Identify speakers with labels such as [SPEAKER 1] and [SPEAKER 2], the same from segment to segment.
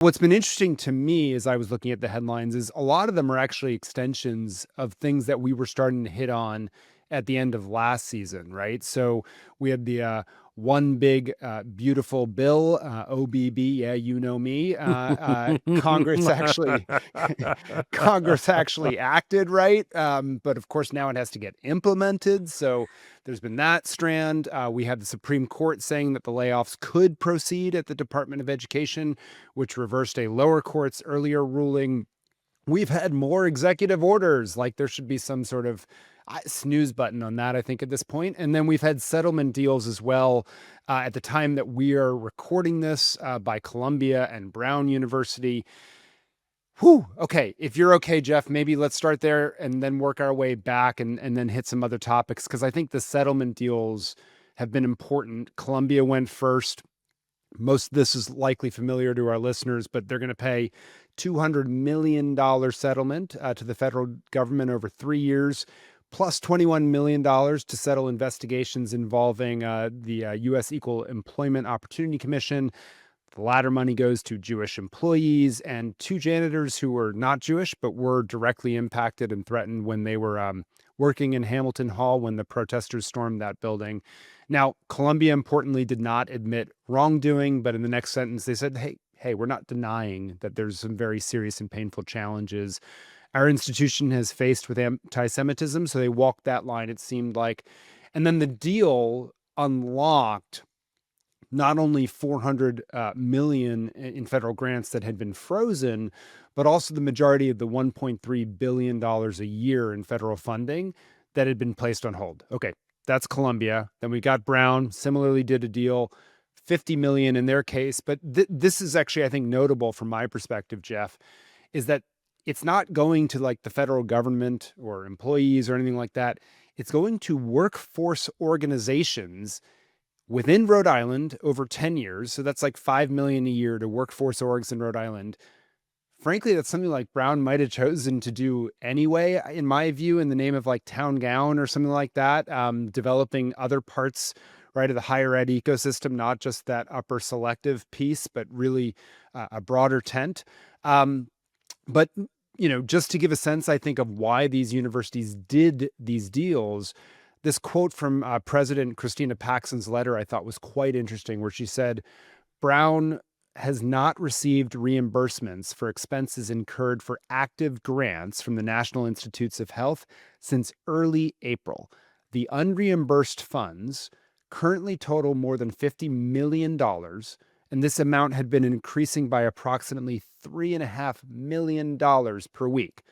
[SPEAKER 1] What's been interesting to me as I was looking at the headlines is a lot of them are actually extensions of things that we were starting to hit on at the end of last season, right? So we had the one big beautiful bill, OBB, yeah, you know me. Congress actually Congress actually acted, right? But of course now it has to get implemented. So there's been that strand. We had the Supreme Court saying that the layoffs could proceed at the Department of Education, which reversed a lower court's earlier ruling. We've had more executive orders, like there should be some sort of snooze button on that, I think, at this point. And then we've had settlement deals as well at the time that we are recording this by Columbia and Brown University. Whew. Okay. If you're okay, Jeff, maybe let's start there and then work our way back and then hit some other topics, because I think the settlement deals have been important. Columbia went first. Most of this is likely familiar to our listeners, but they're going to pay $200 million settlement to the federal government over 3 years, plus $21 million to settle investigations involving the U.S. Equal Employment Opportunity Commission. The latter money goes to Jewish employees and 2 janitors who were not Jewish, but were directly impacted and threatened when they were working in Hamilton Hall when the protesters stormed that building. Now, Columbia, importantly, did not admit wrongdoing, but in the next sentence, they said, hey, we're not denying that there's some very serious and painful challenges our institution has faced with anti-Semitism. So they walked that line, it seemed like. And then the deal unlocked not only $400 million in federal grants that had been frozen, but also the majority of the $1.3 billion a year in federal funding that had been placed on hold. Okay, that's Columbia. Then we got Brown, similarly did a deal, $50 million in their case. But this is actually, I think, notable from my perspective, Jeff, is that it's not going to like the federal government or employees or anything like that. It's going to workforce organizations within Rhode Island over 10 years. So that's like $5 million a year to workforce orgs in Rhode Island. Frankly, that's something like Brown might have chosen to do anyway, in my view, in the name of like town gown or something like that, developing other parts, right, of the higher ed ecosystem, not just that upper selective piece, but really a broader tent. But, just to give a sense, I think, of why these universities did these deals, this quote from President Christina Paxson's letter I thought was quite interesting, where she said, Brown has not received reimbursements for expenses incurred for active grants from the National Institutes of Health since early April. The unreimbursed funds currently total more than $50 million, and this amount had been increasing by approximately $3.5 million per week.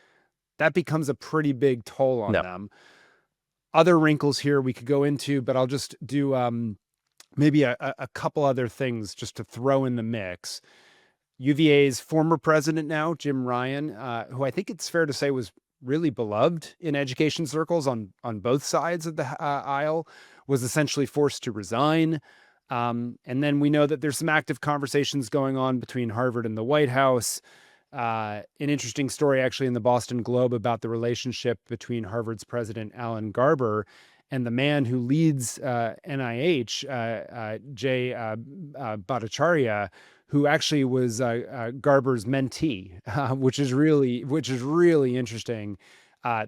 [SPEAKER 1] That becomes a pretty big toll on them. Other wrinkles here we could go into, but I'll just do maybe a couple other things just to throw in the mix. UVA's former president now, Jim Ryan, who I think it's fair to say was really beloved in education circles on both sides of the aisle, was essentially forced to resign. And then we know that there's some active conversations going on between Harvard and the White House. An interesting story actually in the Boston Globe about the relationship between Harvard's president, Alan Garber, and the man who leads NIH, Jay Bhattacharya, who actually was Garber's mentee, which is really interesting.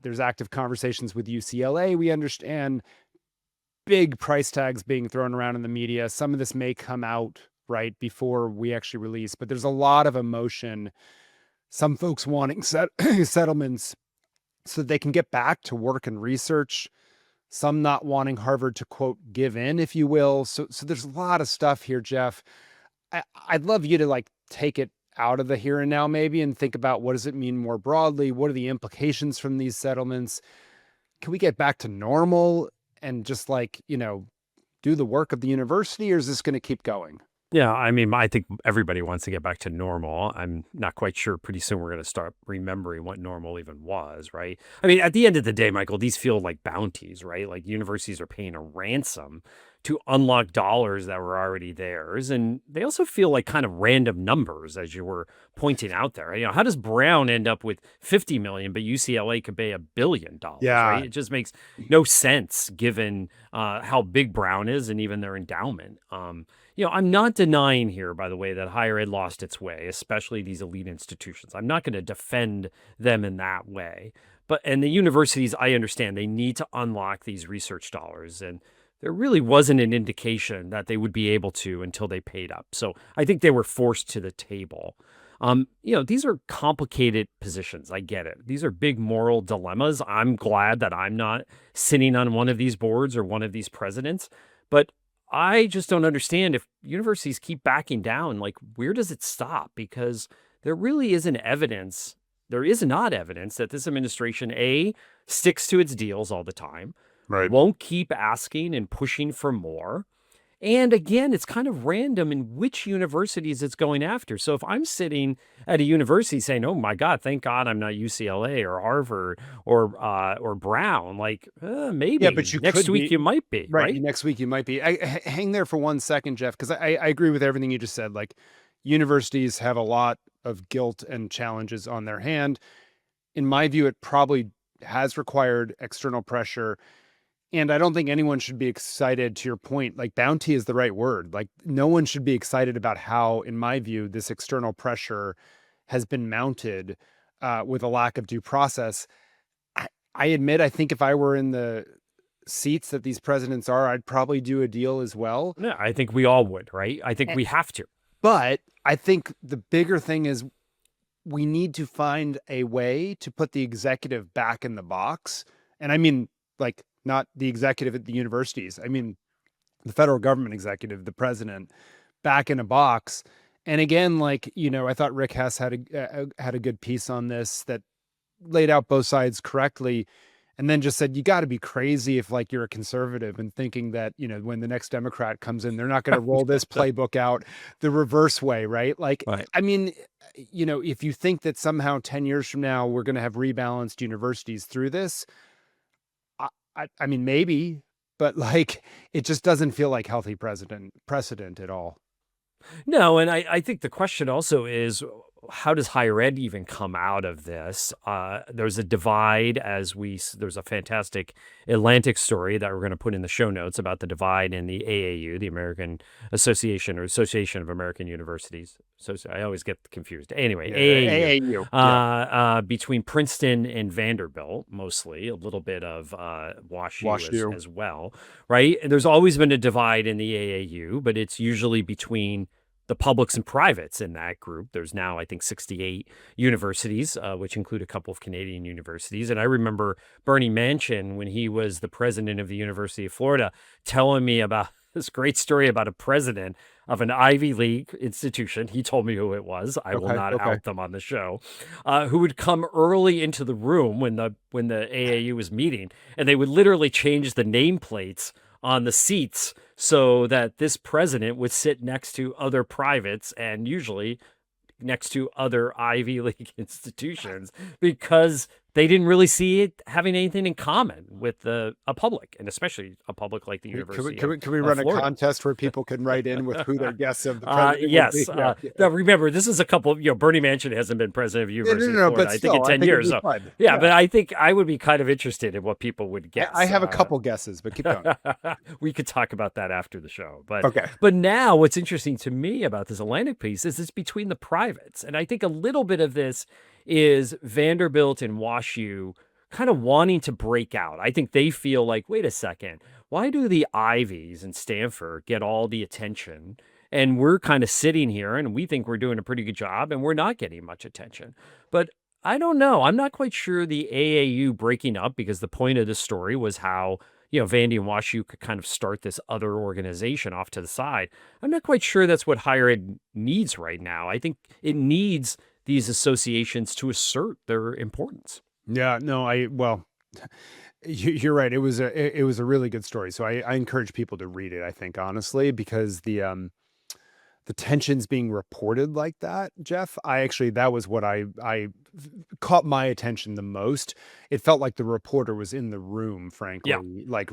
[SPEAKER 1] There's active conversations with UCLA, we understand. Big price tags being thrown around in the media. Some of this may come out right before we actually release, but there's a lot of emotion. Some folks wanting settlements so that they can get back to work and research. Some not wanting Harvard to, quote, give in, if you will. So there's a lot of stuff here, Jeff. I'd love you to like take it out of the here and now maybe and think about, what does it mean more broadly? What are the implications from these settlements? Can we get back to normal and just like, do the work of the university, or is this going to keep going?
[SPEAKER 2] Yeah, I mean, I think everybody wants to get back to normal. I'm not quite sure. Pretty soon we're going to start remembering what normal even was, right? I mean, at the end of the day, Michael, these feel like bounties, right? Like universities are paying a ransom to unlock dollars that were already theirs. And they also feel like kind of random numbers, as you were pointing out there. How does Brown end up with $50 million, but UCLA could pay $1 billion, right? It just makes no sense given how big Brown is and even their endowment. I'm not denying here, by the way, that higher ed lost its way, especially these elite institutions. I'm not going to defend them in that way. And the universities, I understand they need to unlock these research dollars. And there really wasn't an indication that they would be able to until they paid up. So I think they were forced to the table. These are complicated positions. I get it. These are big moral dilemmas. I'm glad that I'm not sitting on one of these boards or one of these presidents. But I just don't understand if universities keep backing down, like, where does it stop? Because there really isn't evidence. There is not evidence that this administration, A, sticks to its deals all the time,
[SPEAKER 1] Right.
[SPEAKER 2] won't keep asking and pushing for more. And again, it's kind of random in which universities it's going after. So if I'm sitting at a university saying, "Oh my God, thank God I'm not UCLA or Harvard or Brown," like
[SPEAKER 1] Yeah,
[SPEAKER 2] maybe
[SPEAKER 1] but you
[SPEAKER 2] next
[SPEAKER 1] could
[SPEAKER 2] week
[SPEAKER 1] be
[SPEAKER 2] you might be,
[SPEAKER 1] right.
[SPEAKER 2] right?
[SPEAKER 1] Next week you might be. Hang there for 1 second, Jeff, because I agree with everything you just said. Like, universities have a lot of guilt and challenges on their hand. In my view, it probably has required external pressure. And I don't think anyone should be excited, to your point, like, bounty is the right word. Like, no one should be excited about how, in my view, this external pressure has been mounted with a lack of due process. I admit, I think if I were in the seats that these presidents are, I'd probably do a deal as well.
[SPEAKER 2] No, I think we all would, right? I think
[SPEAKER 1] Eh,
[SPEAKER 2] we have to.
[SPEAKER 1] But I think the bigger thing is we need to find a way to put the executive back in the box. And I mean, like, not the executive at the universities. I mean, the federal government executive, the president, back in a box. And again, like, I thought Rick Hess had a good piece on this that laid out both sides correctly, and then just said, you got to be crazy if, like, you're a conservative and thinking that, when the next Democrat comes in, they're not going to roll this playbook out the reverse way, right? Like,
[SPEAKER 2] Right.
[SPEAKER 1] I mean, if you think that somehow 10 years from now we're going to have rebalanced universities through this, I mean, maybe, but, like, it just doesn't feel like healthy precedent at all.
[SPEAKER 2] No, and I think the question also is, how does higher ed even come out of this? There's a divide there's a fantastic Atlantic story that we're going to put in the show notes about the divide in the AAU, the American Association of American Universities. So I always get confused. Anyway,
[SPEAKER 1] Yeah,
[SPEAKER 2] AAU,
[SPEAKER 1] AAU. Yeah.
[SPEAKER 2] between Princeton and Vanderbilt, mostly a little bit of WashU
[SPEAKER 1] WashU.
[SPEAKER 2] as well, right? And there's always been a divide in the AAU, but it's usually between the publics and privates in that group. There's now, I think, 68 universities, which include a couple of Canadian universities. And I remember Bernie Manchin, when he was the president of the University of Florida, telling me about this great story about a president of an Ivy League institution. He told me who it was. I will
[SPEAKER 1] Okay.
[SPEAKER 2] not
[SPEAKER 1] Okay.
[SPEAKER 2] out them on the show. Who would come early into the room when the AAU was meeting, and they would literally change the nameplates on the seats so that this president would sit next to other privates and usually next to other Ivy League institutions, because they didn't really see it having anything in common with a public, and especially a public like the University
[SPEAKER 1] Can we
[SPEAKER 2] of
[SPEAKER 1] run a
[SPEAKER 2] Florida.
[SPEAKER 1] contest where people can write in with who their guess of the president would be?
[SPEAKER 2] Yes.
[SPEAKER 1] Yeah. Yeah.
[SPEAKER 2] Now remember, this is a couple. Bernie Manchin hasn't been president of the
[SPEAKER 1] No, no,
[SPEAKER 2] University
[SPEAKER 1] no,
[SPEAKER 2] of
[SPEAKER 1] no,
[SPEAKER 2] Florida,
[SPEAKER 1] but
[SPEAKER 2] I think, in
[SPEAKER 1] still, I
[SPEAKER 2] 10
[SPEAKER 1] think it'd
[SPEAKER 2] years.
[SPEAKER 1] be
[SPEAKER 2] So,
[SPEAKER 1] fun.
[SPEAKER 2] yeah,
[SPEAKER 1] Yeah.
[SPEAKER 2] but I think I would be kind of interested in what people would guess.
[SPEAKER 1] I have a couple guesses, but keep going.
[SPEAKER 2] We could talk about that after the show. But
[SPEAKER 1] Okay.
[SPEAKER 2] but now what's interesting to me about this Atlantic piece is it's between the privates. And I think a little bit of this is Vanderbilt and WashU kind of wanting to break out. I think they feel like, wait a second, why do the Ivies and Stanford get all the attention? And we're kind of sitting here and we think we're doing a pretty good job and we're not getting much attention. But I don't know. I'm not quite sure the AAU breaking up, because the point of the story was how, Vandy and WashU could kind of start this other organization off to the side. I'm not quite sure that's what higher ed needs right now. I think it needs these associations to assert their importance.
[SPEAKER 1] Yeah. No. Well, you're right. It was a really good story. So I encourage people to read it, I think, honestly, because the tensions being reported like that, Jeff, that was what I caught my attention the most. It felt like the reporter was in the room, frankly,
[SPEAKER 2] Yeah.
[SPEAKER 1] like,